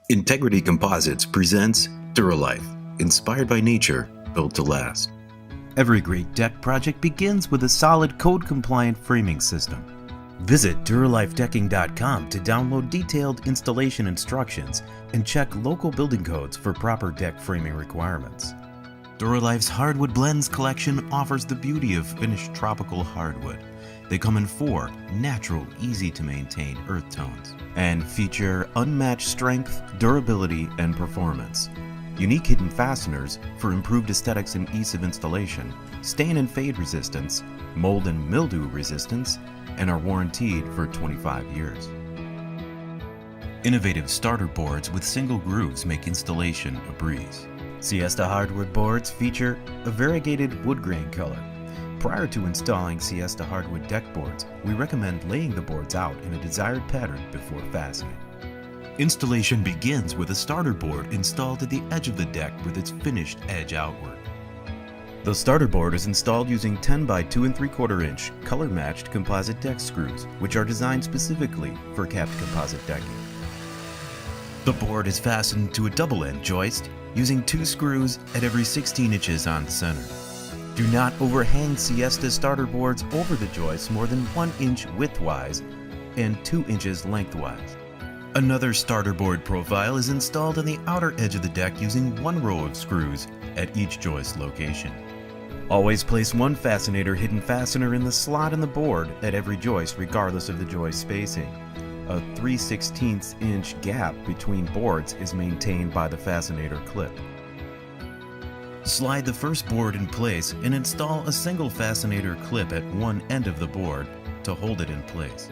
Integrity Composites presents Duralife, inspired by nature, built to last. Every great deck project begins with a solid code-compliant framing system. Visit DuralifeDecking.com to download detailed installation instructions and check local building codes for proper deck framing requirements. Duralife's Hardwood Blends collection offers the beauty of finished tropical hardwood. They come in 4 natural, easy-to-maintain earth tones and feature unmatched strength, durability, and performance. Unique hidden fasteners for improved aesthetics and ease of installation, stain and fade resistance, mold and mildew resistance, and are warranted for 25 years. Innovative starter boards with single grooves make installation a breeze. Siesta hardwood boards feature a variegated wood grain color. Prior to installing Siesta hardwood deck boards, we recommend laying the boards out in a desired pattern before fastening. Installation begins with a starter board installed at the edge of the deck with its finished edge outward. The starter board is installed using 10 by 2 3/4 inch color-matched composite deck screws, which are designed specifically for capped composite decking. The board is fastened to a double-end joist using 2 screws at every 16 inches on center. Do not overhang Siesta starter boards over the joists more than 1 inch widthwise and 2 inches lengthwise. Another starter board profile is installed on the outer edge of the deck using 1 row of screws at each joist location. Always place 1 fascinator hidden fastener in the slot in the board at every joist regardless of the joist spacing. A 3/16 inch gap between boards is maintained by the fascinator clip. Slide the first board in place and install a single fascinator clip at one end of the board to hold it in place.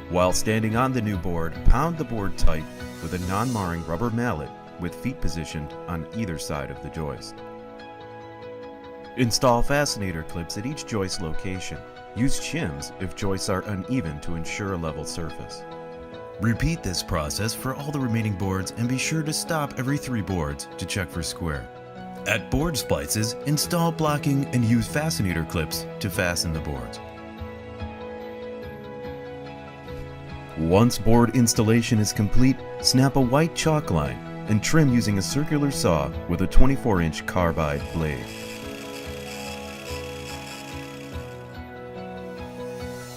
While standing on the new board, pound the board tight with a non-marring rubber mallet with feet positioned on either side of the joist. Install fascinator clips at each joist location. Use shims if joists are uneven to ensure a level surface. Repeat this process for all the remaining boards and be sure to stop every 3 boards to check for square. At board splices, install blocking and use fascinator clips to fasten the boards. Once board installation is complete, snap a white chalk line and trim using a circular saw with a 24-inch carbide blade.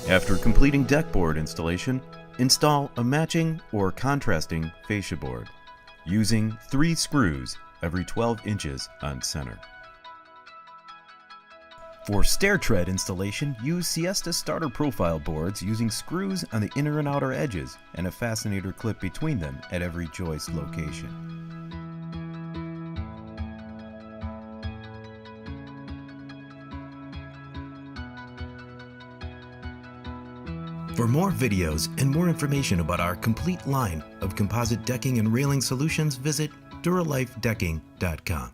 After completing deck board installation, install a matching or contrasting fascia board using 3 screws every 12 inches on center. For stair tread installation, use Siesta starter profile boards using screws on the inner and outer edges and a fascinator clip between them at every joist location. For more videos and more information about our complete line of composite decking and railing solutions, visit DuralifeDecking.com.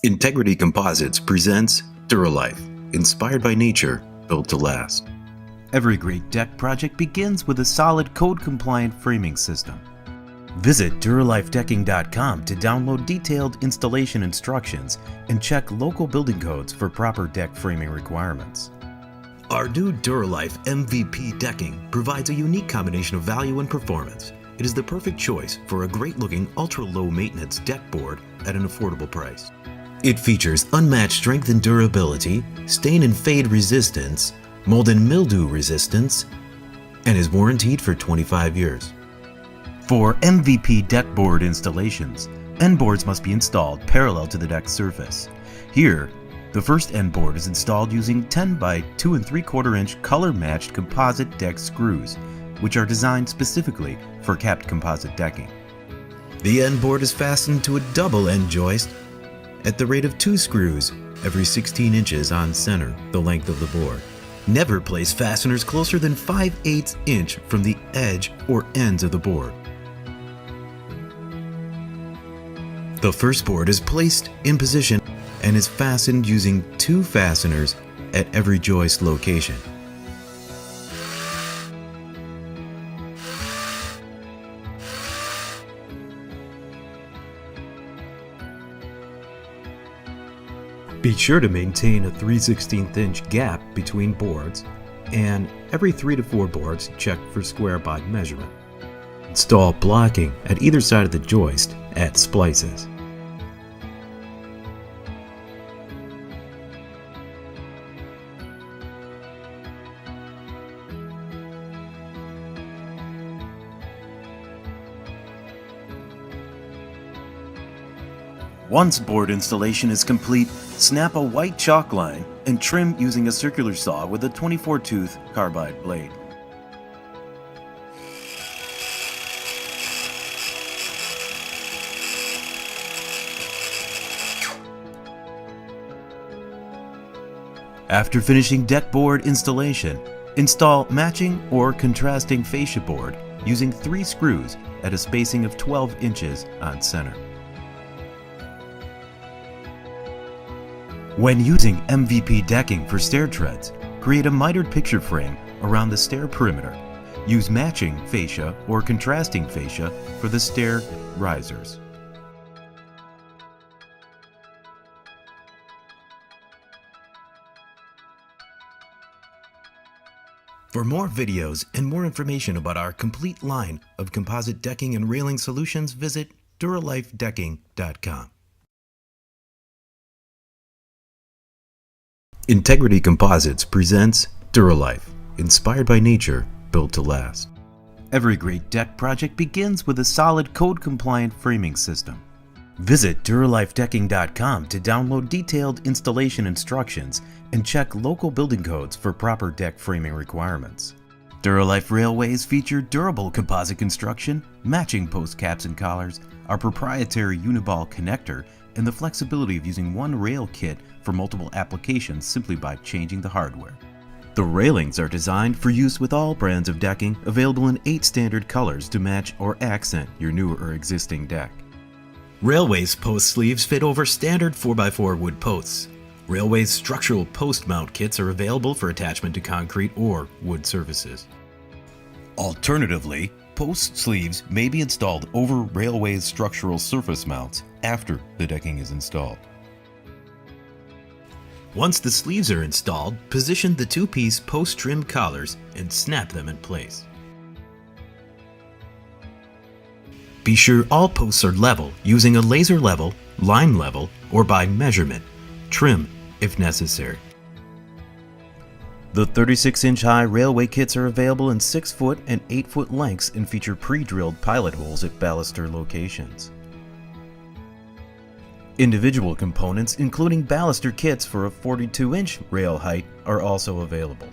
Integrity Composites presents Duralife, inspired by nature, built to last. Every great deck project begins with a solid code-compliant framing system. Visit DuralifeDecking.com to download detailed installation instructions and check local building codes for proper deck framing requirements. Our new Duralife MVP decking provides a unique combination of value and performance. It is the perfect choice for a great-looking, ultra-low maintenance deck board at an affordable price. It features unmatched strength and durability, stain and fade resistance, mold and mildew resistance, and is warranted for 25 years. For MVP deck board installations, end boards must be installed parallel to the deck surface. Here, the first end board is installed using 10 by 2 3/4 inch color-matched composite deck screws, which are designed specifically for capped composite decking. The end board is fastened to a double end joist at the rate of 2 screws every 16 inches on center, the length of the board. Never place fasteners closer than 5/8 inch from the edge or ends of the board. The first board is placed in position and is fastened using 2 fasteners at every joist location. Be sure to maintain a 3/16 inch gap between boards, and every 3 to 4 boards check for square by measurement. Install blocking at either side of the joist at splices. Once board installation is complete, snap a white chalk line and trim using a circular saw with a 24-tooth carbide blade. After finishing deck board installation, install matching or contrasting fascia board using 3 screws at a spacing of 12 inches on center. When using MVP decking for stair treads, create a mitered picture frame around the stair perimeter. Use matching fascia or contrasting fascia for the stair risers. For more videos and more information about our complete line of composite decking and railing solutions, visit duralifedecking.com. Integrity Composites presents Duralife, inspired by nature, built to last. Every great deck project begins with a solid code-compliant framing system. Visit duralifedecking.com to download detailed installation instructions and check local building codes for proper deck framing requirements. Duralife railways feature durable composite construction, matching post caps and collars, our proprietary Uniball connector, and the flexibility of using one rail kit for multiple applications simply by changing the hardware. The railings are designed for use with all brands of decking, available in 8 standard colors to match or accent your new or existing deck. Railways post sleeves fit over standard 4x4 wood posts. Railways structural post mount kits are available for attachment to concrete or wood surfaces. Alternatively, post sleeves may be installed over Railways structural surface mounts after the decking is installed. Once the sleeves are installed, position the 2-piece post trim collars and snap them in place. Be sure all posts are level using a laser level, line level, or by measurement. Trim if necessary. The 36-inch high railway kits are available in 6-foot and 8-foot lengths and feature pre-drilled pilot holes at baluster locations. Individual components, including baluster kits for a 42-inch rail height, are also available.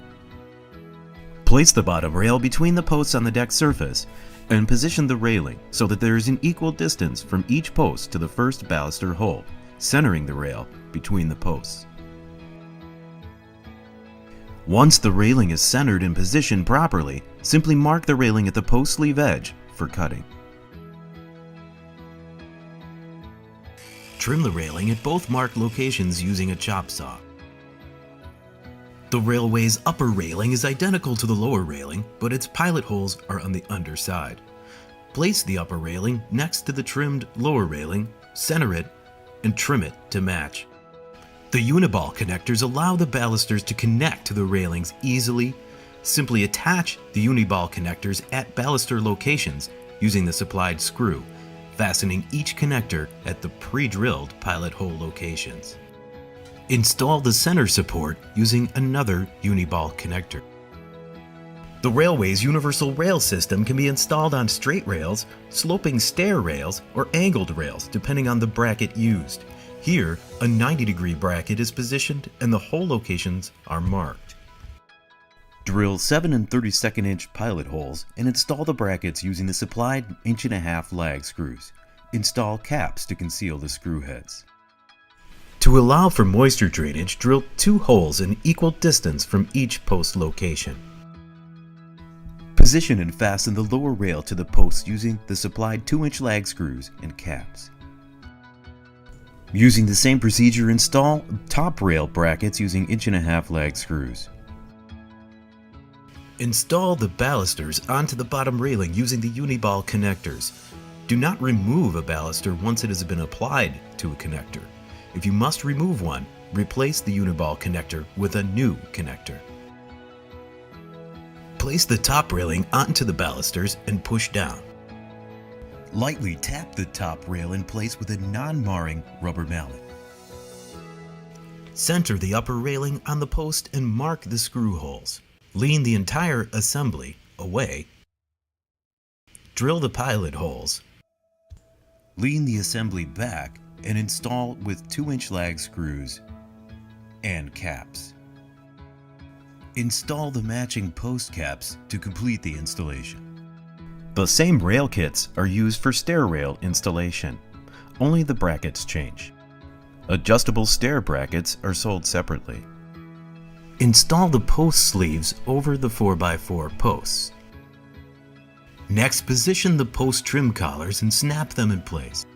Place the bottom rail between the posts on the deck surface and position the railing so that there is an equal distance from each post to the first baluster hole, centering the rail between the posts. Once the railing is centered and positioned properly, simply mark the railing at the post sleeve edge for cutting. Trim the railing at both marked locations using a chop saw. The railway's upper railing is identical to the lower railing, but its pilot holes are on the underside. Place the upper railing next to the trimmed lower railing, center it, and trim it to match. The Uniball connectors allow the balusters to connect to the railings easily. Simply attach the Uniball connectors at baluster locations using the supplied screw, fastening each connector at the pre-drilled pilot hole locations. Install the center support using another Uniball connector. The Railway's universal rail system can be installed on straight rails, sloping stair rails, or angled rails depending on the bracket used. Here, a 90-degree bracket is positioned and the hole locations are marked. Drill 7 32-inch pilot holes and install the brackets using the supplied 1.5-inch lag screws. Install caps to conceal the screw heads. To allow for moisture drainage, drill 2 holes in equal distance from each post location. Position and fasten the lower rail to the post using the supplied 2-inch lag screws and caps. Using the same procedure, install top rail brackets using 1.5-inch lag screws. Install the balusters onto the bottom railing using the Uniball connectors. Do not remove a baluster once it has been applied to a connector. If you must remove one, replace the Uniball connector with a new connector. Place the top railing onto the balusters and push down. Lightly tap the top rail in place with a non-marring rubber mallet. Center the upper railing on the post and mark the screw holes. Lean the entire assembly away. Drill the pilot holes. Lean the assembly back and install with 2-inch lag screws and caps. Install the matching post caps to complete the installation. The same rail kits are used for stair rail installation. Only the brackets change. Adjustable stair brackets are sold separately. Install the post sleeves over the 4x4 posts. Next, position the post trim collars and snap them in place.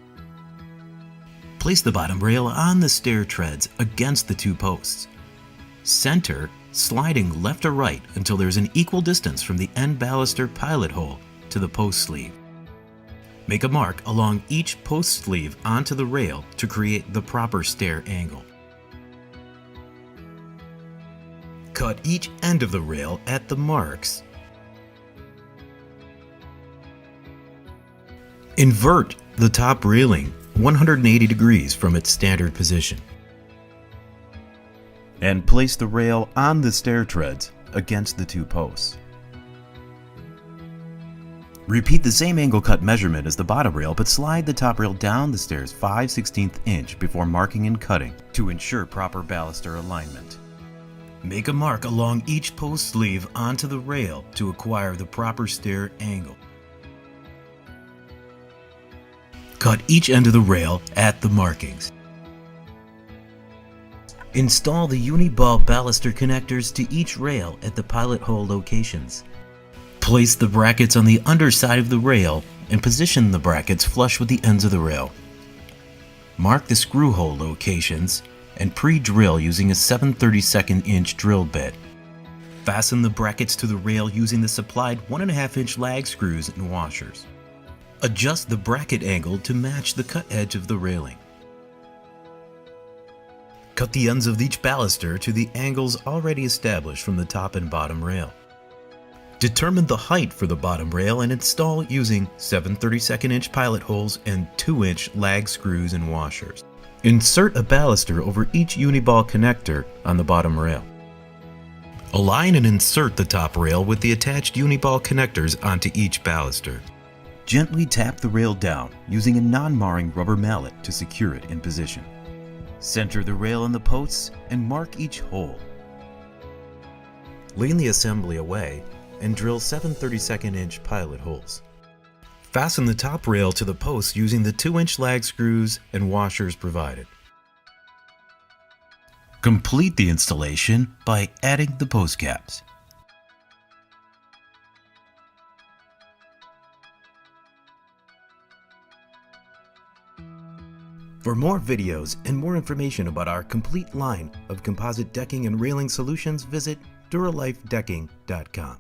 Place the bottom rail on the stair treads against the 2 posts. Center, sliding left or right until there is an equal distance from the end baluster pilot hole to the post sleeve. Make a mark along each post sleeve onto the rail to create the proper stair angle. Cut each end of the rail at the marks. Invert the top railing 180 degrees from its standard position. And place the rail on the stair treads against the 2 posts. Repeat the same angle cut measurement as the bottom rail, but slide the top rail down the stairs 5/16 inch before marking and cutting to ensure proper baluster alignment. Make a mark along each post sleeve onto the rail to acquire the proper stair angle. Cut each end of the rail at the markings. Install the uni-ball baluster connectors to each rail at the pilot hole locations. Place the brackets on the underside of the rail and position the brackets flush with the ends of the rail. Mark the screw hole locations and pre-drill using a 7/32 inch drill bit. Fasten the brackets to the rail using the supplied 1.5 inch lag screws and washers. Adjust the bracket angle to match the cut edge of the railing. Cut the ends of each baluster to the angles already established from the top and bottom rail. Determine the height for the bottom rail and install using 7/32 inch pilot holes and 2-inch lag screws and washers. Insert a baluster over each uni-ball connector on the bottom rail. Align and insert the top rail with the attached uni-ball connectors onto each baluster. Gently tap the rail down using a non-marring rubber mallet to secure it in position. Center the rail in the posts and mark each hole. Lean the assembly away and drill 7/32 inch pilot holes. Fasten the top rail to the posts using the 2-inch lag screws and washers provided. Complete the installation by adding the post caps. For more videos and more information about our complete line of composite decking and railing solutions, visit duralifedecking.com.